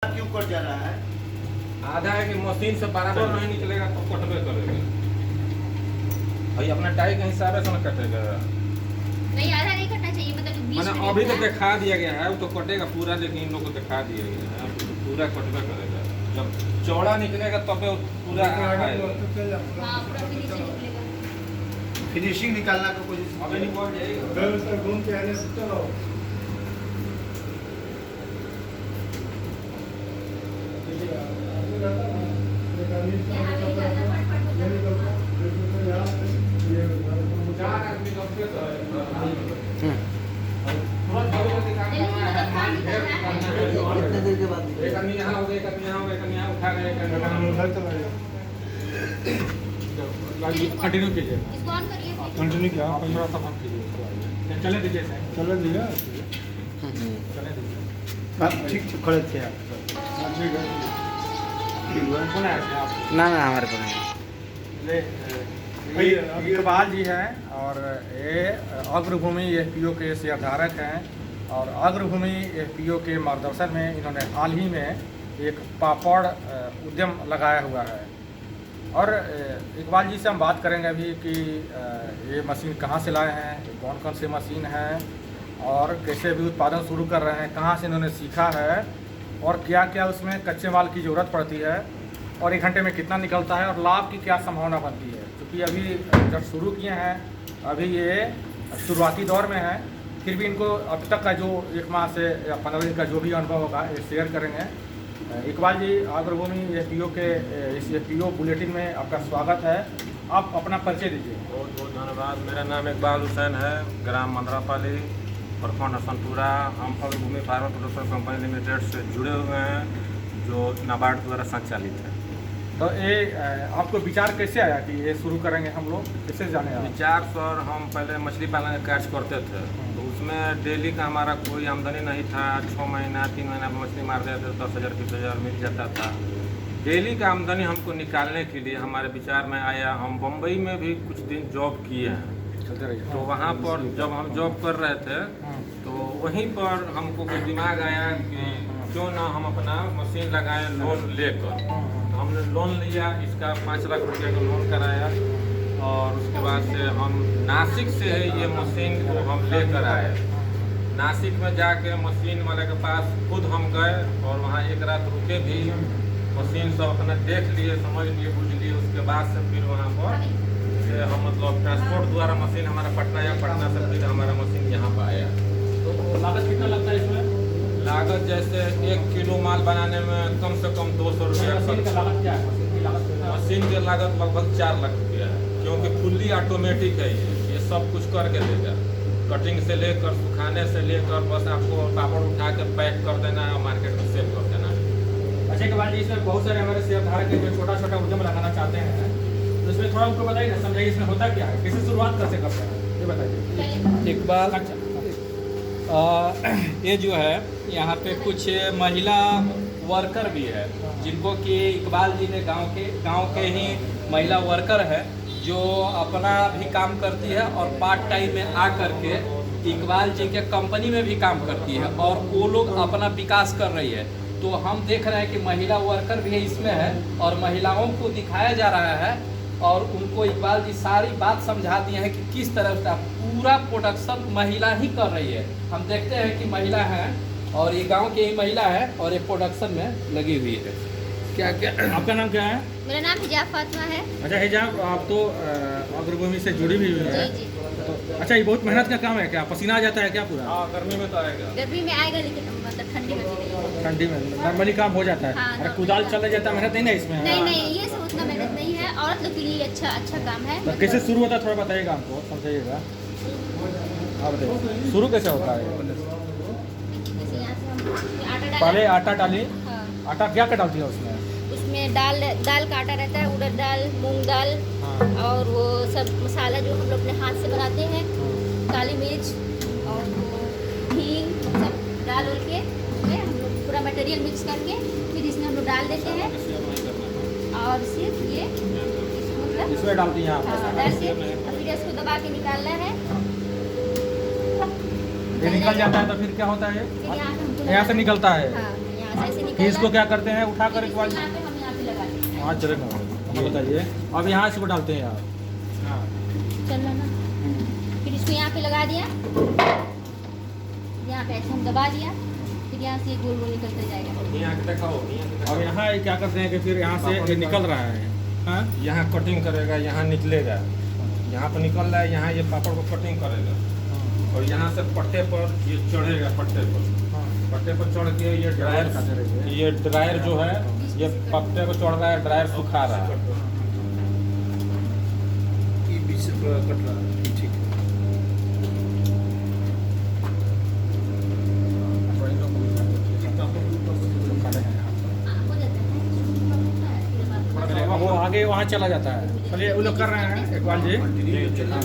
क्यों कट जा रहा है? आधा है कि मशीन से बराबर नहीं निकलेगा तो कटबे करेगा। भाई अपना टाई के हिसाब से ना कटेगा। नहीं आधा नहीं कटना चाहिए, मतलब बीच मैंने में अभी तो कटना है। दिखा दिया गया है, वो तो कटेगा पूरा, लेकिन इन लोग को दिखा दिया गया है तो पूरा कटबे करेगा। जब चौड़ा निकलेगा तब वो पूरा आएगा। हाँ पूरा फिनिशिंग निकलेगा। फिनिशिंग निकालना का कोशिश अभी निकल जाएगा। घूम के आने से चलो। यहाँ पे जाना फटफट चार आदमी लोग के तो कितने देर के बाद एक आदमी यहाँ हो गया, एक आदमी यहाँ हो गया, एक आदमी यहाँ उठा गया, एक आदमी यहाँ उधर चला गया। कंटिन्यू कीजिए। इसको ऑन करिए फिर। कंटिन्यू क्या? थोड़ा सा बंद कीजिए उसको। चले दीजिए सर, चलो दिया। चले दीजिए। ठीक खड़े थे आप। ठीक है। कौन है आप? ना ना हमारे को नहीं। इकबाल जी हैं और ये अग्रभूमि एफपीओ के शेयरधारक हैं और अग्रभूमि एफपीओ के मार्गदर्शन में इन्होंने हाल ही में एक पापड़ उद्यम लगाया हुआ है। और इकबाल जी से हम बात करेंगे अभी कि ये मशीन कहाँ से लाए हैं, कौन कौन सी मशीन है और कैसे भी उत्पादन शुरू कर रहे हैं, कहाँ से इन्होंने सीखा है और क्या क्या उसमें कच्चे माल की ज़रूरत पड़ती है और 1 घंटे में कितना निकलता है और लाभ की क्या संभावना बनती है। क्योंकि अभी जब शुरू किए हैं, अभी ये शुरुआती दौर में है, फिर भी इनको अब तक का जो 1 माह से या 15 दिन का जो भी अनुभव होगा ये शेयर करेंगे। इकबाल जी, अग्रभूमि एफपीओ के इस एफपीओ बुलेटिन में आपका स्वागत है। आप अपना परिचय दीजिए। बहुत बहुत धन्यवाद। मेरा नाम इकबाल हुसैन है, ग्राम मंदरापाली, प्रखंड हसनपुरा। हम अग्रभूमि फार्मा प्रोड्यूसर कंपनी लिमिटेड से जुड़े हुए हैं, जो नाबार्ड द्वारा संचालित है। तो ये आपको विचार कैसे आया कि ये शुरू करेंगे हम लोग, कैसे जाने आप? विचार सर, हम पहले मछली पालन का कार्य करते थे, तो उसमें डेली का हमारा कोई आमदनी नहीं था। 6 महीना 3 महीना में मछली मार देते तो 10,000 20,000 मिल जाता था। डेली का आमदनी हमको निकालने के लिए हमारे विचार में आया। हम बम्बई में भी कुछ दिन जॉब किए हैं, चलते रहिए। तो वहाँ पर जब हम जॉब कर रहे थे तो वहीं पर हमको कोई दिमाग आया कि क्यों ना हम अपना मशीन लगाएं लोन लेकर। हमने लोन लिया, इसका 5 लाख रुपये का लोन कराया और उसके बाद से हम नासिक से ये मशीन को हम लेकर आए। नासिक में जाके मशीन वाले के पास खुद हम गए और वहाँ 1 रात रुके भी, मशीन सब अपना देख लिए, समझ लिए, बुझ लिए। उसके बाद से फिर वहाँ पर से हम मतलब ट्रांसपोर्ट द्वारा मशीन हमारा पटना या पटना से फिर हमारा मशीन यहाँ पर आया। तो लागत कितना लगता है इसमें? लागत जैसे 1 किलो माल बनाने में कम से कम 200 रुपया मशीन का लागत क्या है? मशीन की लागत कितना है? मशीन की लागत लगभग 4 लाख रुपया है, क्योंकि फुल्ली ऑटोमेटिक है। ये सब कुछ करके देगा, कटिंग से लेकर सुखाने से लेकर बस आपको पापड़ उठा के पैक कर देना है और मार्केट में सेल कर देना है। अच्छा के बाद इसमें बहुत सारे हमारे शेयरधारक हैं जो छोटा छोटा उद्यम लगाना चाहते हैं, तो इसमें थोड़ा उनको बताइए ना, समझाइए इसमें होता क्या है, कैसे शुरुआत कैसे करते हैं, ये बताइए। इकबाल अच्छा ये जो है यहाँ पे कुछ महिला वर्कर भी है, जिनको कि इकबाल जी ने गांव के ही महिला वर्कर है जो अपना भी काम करती है और पार्ट टाइम में आ करके इकबाल जी के कंपनी में भी काम करती है और वो लोग अपना विकास कर रही है। तो हम देख रहे हैं कि महिला वर्कर भी इसमें है और महिलाओं को दिखाया जा रहा है और उनको इकबाल जी सारी बात समझा दिए हैं कि किस तरह से पूरा प्रोडक्शन महिला ही कर रही है। हम देखते हैं कि महिला है और ये गांव की ही महिला है और ये प्रोडक्शन में लगी हुई है। क्या क्या आपका नाम क्या है? मेरा नाम हिजाब फातिमा है। अच्छा हिजाब, आप तो अग्रभूमि से जुड़ी भी हुई है। जी जी। तो अच्छा, ये बहुत मेहनत का काम है क्या? पसीना आ जाता है क्या पूरा? हाँ, गर्मी में तो आएगा। गर्मी में आएगा लेकिन मतलब ठंडी में नहीं। ठंडी में नॉर्मली काम हो जाता है। हाँ, अरे नॉर्मली कुदाल काम। चले जाता, मेहनत नहीं ना इसमें? नहीं नहीं, ये सब उतना मेहनत नहीं है, औरत लोग के लिए अच्छा काम है। तो कैसे शुरू होता है थोड़ा बताइएगा हमको, समझाइएगा। आप बताइए शुरू कैसे होता है? जैसे यहाँ से हम आटा पहले डालें। आटा डालिए। हाँ, आटा क्या क्या डालती है उसमें? उसमें दाल का आटा रहता है, उड़द दाल, मूंग दाल हाँ। और वो सब मसाला जो हम लोग अपने हाथ से बनाते हैं, काली मिर्च और वो हींग सब डाल उल के उसमें हम लोग पूरा मटेरियल मिक्स करके फिर इसमें हम लोग डाल देते हैं और सिर्फ ये मतलब इसमें डालती हैं आप? हाँ, डाल के और फिर इसको दबा के निकालना है। ये निकल जाता है तो फिर क्या होता है? फिर यहाँ से हमको यहाँ से निकलता है। हाँ, यहाँ से ऐसे फिर इसको क्या करते हैं उठा कर इकबाल जी? यहाँ पे हम यहाँ पे लगाते हैं। हाँ चलेगा, हमें बताइए। अब यहाँ इसको डालते हैं आप। हाँ चल रहा ना, फिर इसको यहाँ पे लगा दिया, यहाँ पे ऐसे हम दबा दिया, फिर यहाँ से गोल गोल निकलता जाएगा। यहाँ के दिखाओ, यहाँ के दिखाओ। अब यहाँ ये क्या करते हैं कि फिर यहाँ से ये निकल रहा है। हाँ यहाँ कटिंग करेगा, यहाँ निकलेगा, यहाँ पर निकल रहा है, यहाँ ये पापड़ को कटिंग करेगा और यहाँ से पट्टे पर ये चढ़ेगा, पट्टे पर चढ़ के ये ड्रायर जो है ये पट्टे पर चढ़ रहा है, ड्रायर सुखा रहा है। ये बीच से पूरा कट रहा है, ठीक है। हो जाता है, फिर वो आगे वहाँ चला जाता है। चलिए वो लोग कर रहे हैं इकबाल जी। हाँ।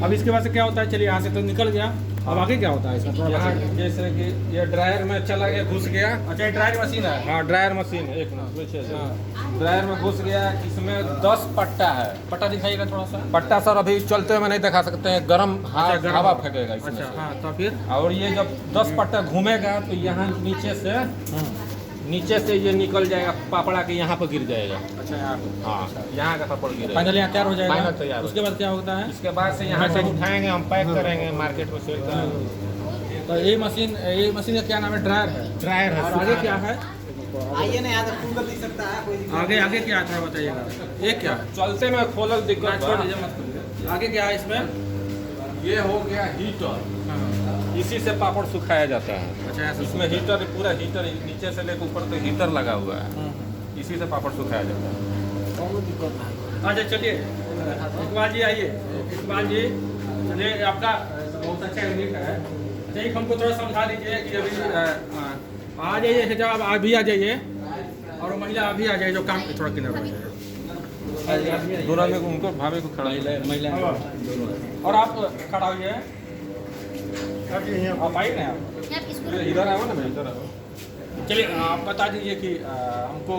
अब इसके बाद से क्या होता है? चलिए यहाँ से तो निकल गया, अब आगे क्या होता है इसका थोड़ा यहाँ बताइए। जैसे कि ये ड्रायर में चला गया, घुस गया। अच्छा ये ड्रायर मशीन है। हाँ ड्रायर मशीन है, एक मिनट पीछे से। ड्रायर में घुस गया, इसमें 10 पट्टा है। पट्टा दिखाइएगा थोड़ा सा। पट्टा सर अभी चलते हुए मैं नहीं दिखा सकते हैं, गर्म गर्म हवा फेंकेगा इसमें अच्छा से। हाँ, तो फिर और ये जब 10 पट्टा घूमेगा तो यहाँ नीचे से ये निकल जाएगा, पापड़ा के यहाँ पर गिर जाएगा। अच्छा यहाँ हाँ यहाँ का पापड़ गिरेगा। फाइनली यहाँ तैयार हो फाइनल जाएगा। तैयार हो उसके बाद क्या होता है? इसके बाद से यहाँ से उठाएंगे, हम पैक करेंगे, मार्केट में सेल करेंगे। तो ये मशीन का क्या नाम है? ड्रायर है। ड्रायर है। और आगे क्या है? आइए ना, यहाँ तक खुल दिख सकता है, कोई दिक्कत आगे आगे क्या है थोड़ा बताइएगा। ये क्या है? चलते में खोलल दिक्कत छोड़ बा। दीजिए, मत करिए। आगे क्या है इसमें? ये हो गया हीटर, हाँ। इसी से पापड़ सुखाया जाता है। अच्छा ऐसा इसमें हीटर, पूरा हीटर नीचे से लेकर ऊपर तक हीटर लगा हुआ है, इसी से पापड़ सुखाया जाता है। कोई दिक्कत नहीं। अच्छा चलिए इकबाल जी आइए। इकबाल जी चलिए, आपका बहुत अच्छा यूनिट है। अच्छा एक हमको थोड़ा समझा दीजिए कि अभी आ जाइए, हिजाब अभी आ जाइए और महिला अभी आ जाइए जो काम थोड़ा किनारे हो जाए। दोनों में उनको भाभी को खड़ा महिला और आप खड़ा होइए, आप आइए ना आप। यहाँ पे इसको इधर आओ ना, इधर आओ। चलिए आप बता दीजिए कि हमको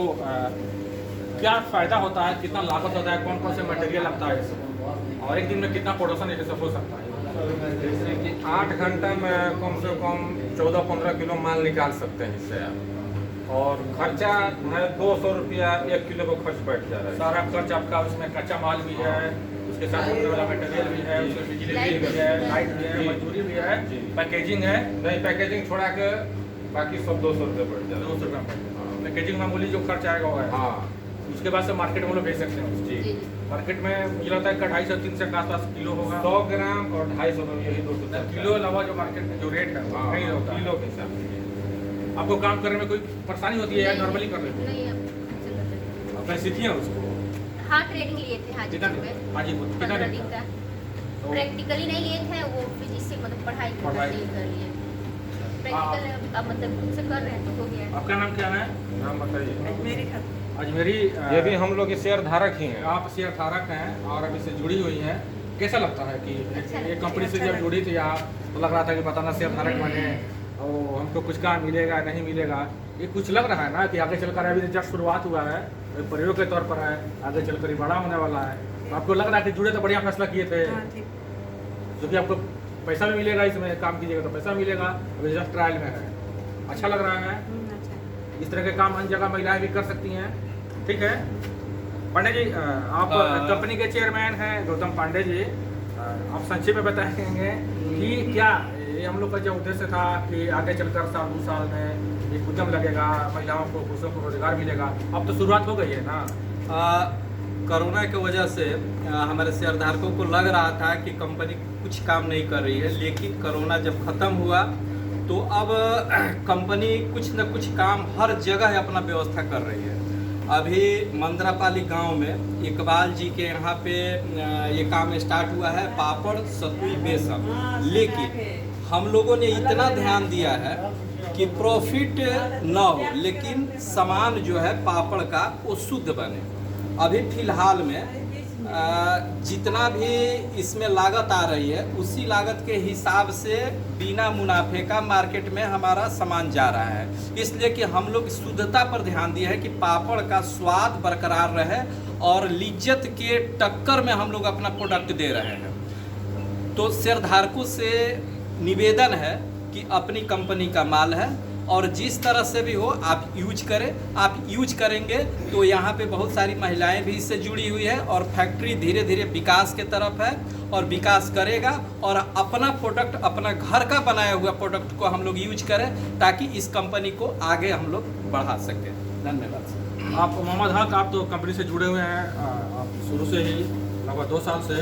क्या फ़ायदा होता है, कितना लागत होता है, कौन कौन से मटेरियल लगता है इसमें, और एक दिन में कितना प्रोडक्शन एक से हो सकता है? जैसे कि 8 घंटा में कम से कम 14-15 किलो माल निकाल सकते हैं इससे आप। और खर्चा है 200 रुपया 1 किलो को खर्च बैठ जा रहा है। सारा खर्च आपका उसमें कच्चा माल भी है, उसके साथ बनने वाला मटेरियल भी है, उसमें बिजली बिल भी है, लाइट भी है, मजदूरी भी है, पैकेजिंग है। नहीं, पैकेजिंग छोड़ा के बाकी सब 200 रुपये बढ़ जा रहा 200 रुपये पैकेजिंग मामूली जो खर्च आएगा वो है। है। हाँ उसके बाद से मार्केट में लोग भेज सकते हैं। जी। जी। मार्केट में मुझे लगता है 250-300 के आसपास किलो होगा। 100 ग्राम और 250 में यही 200 किलो अलावा जो मार्केट में जो रेट है हाँ, नहीं होता। किलो के हिसाब से। आपको काम करने में कोई परेशानी होती है या नॉर्मली कर रहे नहीं, अब चल रहा है। हो? अपने सीखी है उसको? हाँ ट्रेनिंग लिए थे कितना हाजीपुर में, हाजीपुर कितना 15 दिन दिन का? का। तो प्रैक्टिकली नहीं लिए थे, वो फिजिक्स से मतलब पढ़ाई पढ़ाई। कर लिए। प्रैक्टिकल अब मतलब खुद से कर रहे हैं तो हो गया। आपका नाम क्या है? नाम बताइए। अजमेरी। ये भी हम लोग के शेयर धारक ही हैं। आप शेयर धारक हैं और अभी से जुड़ी हुई हैं। कैसा लगता है कि अच्छा ये लगता कंपनी है, से अच्छा जब जुड़ी थी आप तो लग रहा था कि बताना शेयर धारक बने और हमको कुछ काम मिलेगा नहीं मिलेगा, ये कुछ लग रहा है ना कि आगे चलकर अभी जस्ट शुरुआत हुआ है, एक प्रयोग के तौर पर है, आगे चलकर ये बड़ा होने वाला है, तो आपको लग रहा है कि जुड़े तो बढ़िया फैसला किए थे, जो कि आपको पैसा भी मिलेगा, इसमें काम कीजिएगा तो पैसा मिलेगा, अभी जस्ट ट्रायल में है, अच्छा लग रहा है। इस तरह के काम अन्य जगह महिलाएं भी कर सकती हैं, ठीक है। पांडे जी आप कंपनी के चेयरमैन हैं गौतम पांडे जी, आप संक्षेप में बताएंगे कि क्या ये हम लोग का जो उद्देश्य था कि आगे चलकर साल 2 साल में एक उद्यम लगेगा, महिलाओं को पुरुषों को रोजगार मिलेगा, अब तो शुरुआत हो गई है ना। कोरोना की वजह से हमारे शेयरधारकों को लग रहा था कि कंपनी कुछ काम नहीं कर रही है, लेकिन कोरोना जब ख़त्म हुआ तो अब कंपनी कुछ न कुछ काम हर जगह अपना व्यवस्था कर रही है। अभी मंदरापाली गांव में इकबाल जी के यहाँ पे ये काम स्टार्ट हुआ है, पापड़ सतुई बेसन, लेकिन हम लोगों ने इतना ध्यान दिया है कि प्रॉफिट न हो लेकिन सामान जो है पापड़ का वो शुद्ध बने। अभी फ़िलहाल में जितना भी इसमें लागत आ रही है उसी लागत के हिसाब से बिना मुनाफे का मार्केट में हमारा सामान जा रहा है, इसलिए कि हम लोग शुद्धता पर ध्यान दिए हैं कि पापड़ का स्वाद बरकरार रहे और लिज्जत के टक्कर में हम लोग अपना प्रोडक्ट दे रहे हैं। तो शेयरधारकों से निवेदन है कि अपनी कंपनी का माल है और जिस तरह से भी हो आप यूज करें। आप यूज करेंगे तो यहाँ पे बहुत सारी महिलाएं भी इससे जुड़ी हुई है और फैक्ट्री धीरे धीरे विकास के तरफ है और विकास करेगा और अपना प्रोडक्ट, अपना घर का बनाया हुआ प्रोडक्ट को हम लोग यूज करें ताकि इस कंपनी को आगे हम लोग बढ़ा सकें। धन्यवाद सर। आप मोहम्मद हक, आप तो कंपनी से जुड़े हुए हैं, आप शुरू से ही लगभग 2 साल से,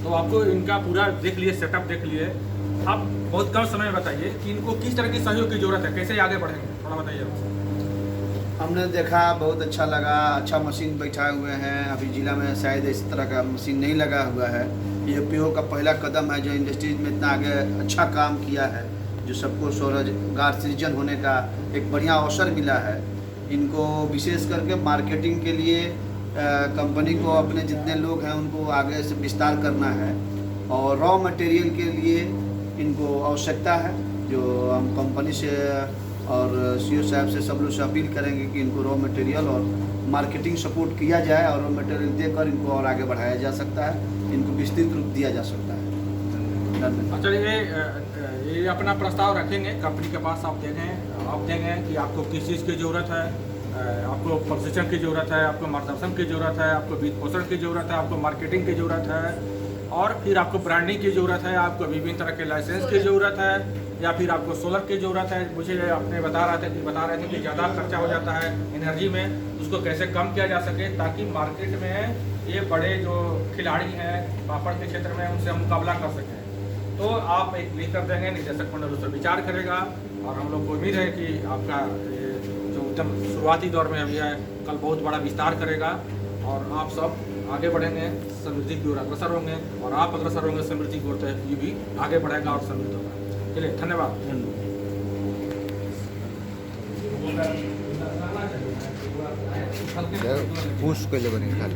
तो आपको इनका पूरा देख लिए, सेटअप देख लिए। आप बहुत कम समय में बताइए कि इनको किस तरह की सहयोग की जरूरत है, कैसे आगे बढ़ेंगे, थोड़ा बताइए। हमने देखा, बहुत अच्छा लगा, अच्छा मशीन बैठाए हुए हैं। अभी जिला में शायद इस तरह का मशीन नहीं लगा हुआ है। ये पीओ का पहला कदम है जो इंडस्ट्रीज में इतना आगे अच्छा काम किया है, जो सबको स्वरोजगार सृजन होने का एक बढ़िया अवसर मिला है। इनको विशेष करके मार्केटिंग के लिए कंपनी को अपने जितने लोग हैं उनको आगे से विस्तार करना है और रॉ मटेरियल के लिए इनको आवश्यकता है, जो हम कंपनी से और सीईओ साहब से सब लोग से अपील करेंगे कि इनको रॉ मटेरियल और मार्केटिंग सपोर्ट किया जाए और रॉ मटेरियल देकर इनको और आगे बढ़ाया जा सकता है, इनको विस्तृत रूप दिया जा सकता है। अच्छा, ये अपना प्रस्ताव रखेंगे कंपनी के पास, आप देंगे कि आपको किस चीज़ की ज़रूरत है, आपको प्रशिक्षण की ज़रूरत है, आपको मार्गदर्शन की ज़रूरत है, आपको वित्त पोषण की ज़रूरत है, आपको मार्केटिंग की ज़रूरत है, और फिर आपको ब्रांडिंग की ज़रूरत है, आपको विभिन्न तरह के लाइसेंस की ज़रूरत है, या फिर आपको सोलर की ज़रूरत है। मुझे आपने बता रहे थे कि ज़्यादा खर्चा हो जाता है एनर्जी में, उसको कैसे कम किया जा सके ताकि मार्केट में ये बड़े जो खिलाड़ी हैं पापड़ के क्षेत्र में उनसे हम मुकाबला कर सकें। तो आप एक लिख कर देंगे, निदेशक मंडल उस पर विचार करेगा और हम लोग को उम्मीद है कि आपका जो उद्यम शुरुआती दौर में अभी है कल बहुत बड़ा विस्तार करेगा और आप सब आगे बढ़ेंगे, समृद्धि की ओर अग्रसर होंगे और आप अग्रसर होंगे समृद्धि की ओर, तो ये भी आगे बढ़ेगा और समृद्ध होगा। चलिए, धन्यवाद। पूछ के जब निकाल